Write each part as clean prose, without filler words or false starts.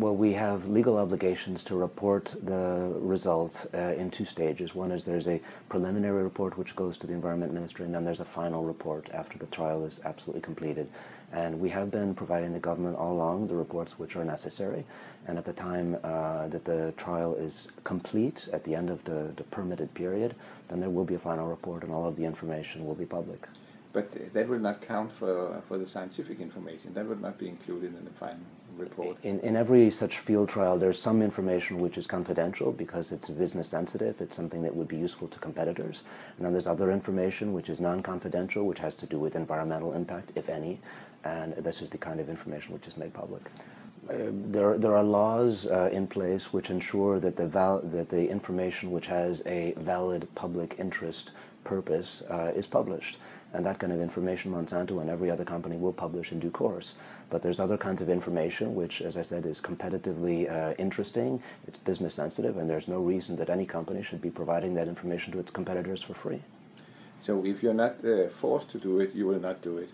Well, we have legal obligations to report the results in two stages. One is there's a preliminary report which goes to the Environment Ministry, and then there's a final report after the trial is absolutely completed. And we have been providing the government all along the reports which are necessary. And at the time that the trial is complete, at the end of the permitted period, then there will be a final report and all of the information will be public. But that will not count for the scientific information. That would not be included in the final report. In every such field trial, there's some information which is confidential because it's business sensitive. It's something that would be useful to competitors. And then there's other information which is non-confidential, which has to do with environmental impact, if any. And this is the kind of information which is made public. There are laws in place which ensure that the information which has a valid public interest purpose is published. And that kind of information Monsanto and every other company will publish in due course. But there's other kinds of information which, as I said, is competitively interesting, it's business sensitive, and there's no reason that any company should be providing that information to its competitors for free. So if you're not forced to do it, you will not do it?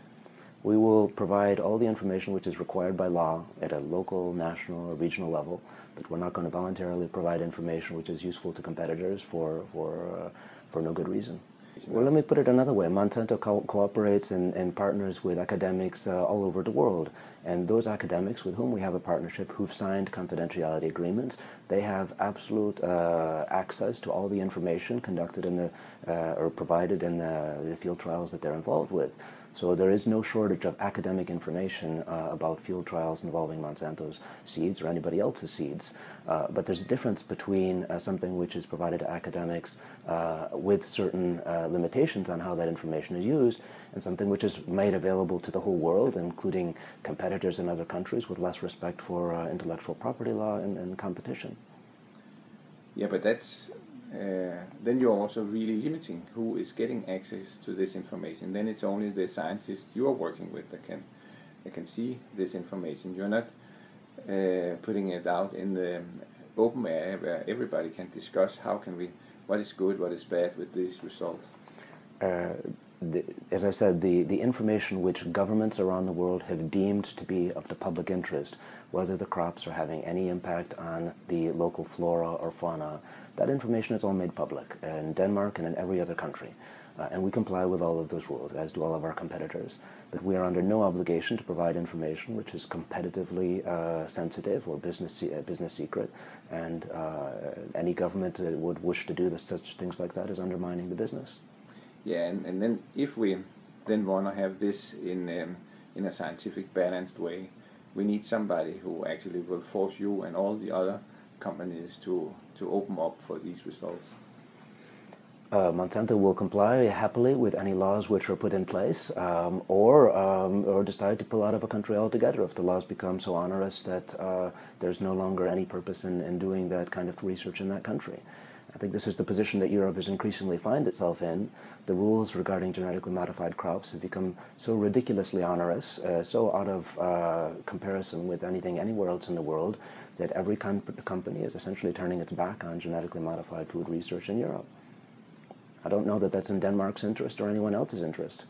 We will provide all the information which is required by law at a local, national, or regional level, but we're not going to voluntarily provide information which is useful to competitors for no good reason. Well, let me put it another way. Monsanto cooperates and partners with academics all over the world. And those academics with whom we have a partnership who've signed confidentiality agreements, they have absolute access to all the information conducted in or provided in the field trials that they're involved with. So there is no shortage of academic information about field trials involving Monsanto's seeds or anybody else's seeds. But there's a difference between something which is provided to academics with certain limitations on how that information is used, and something which is made available to the whole world, including competitors in other countries with less respect for intellectual property law and competition. Yeah, but that's then you're also really limiting who is getting access to this information. Then it's only the scientists you are working with that can see this information. You're not putting it out in the open area where everybody can discuss what is good, what is bad with these results. As I said, the information which governments around the world have deemed to be of the public interest, whether the crops are having any impact on the local flora or fauna, that information is all made public in Denmark and in every other country. And we comply with all of those rules, as do all of our competitors. But we are under no obligation to provide information which is competitively sensitive or business secret. And any government that would wish to do such things like that is undermining the business. Yeah, and then if we then want to have this in a scientific, balanced way, we need somebody who actually will force you and all the other companies to open up for these results. Monsanto will comply happily with any laws which are put in place, or decide to pull out of a country altogether if the laws become so onerous that there's no longer any purpose in doing that kind of research in that country. I think this is the position that Europe has increasingly found itself in. The rules regarding genetically modified crops have become so ridiculously onerous, so out of comparison with anything anywhere else in the world, that every company is essentially turning its back on genetically modified food research in Europe. I don't know that that's in Denmark's interest or anyone else's interest.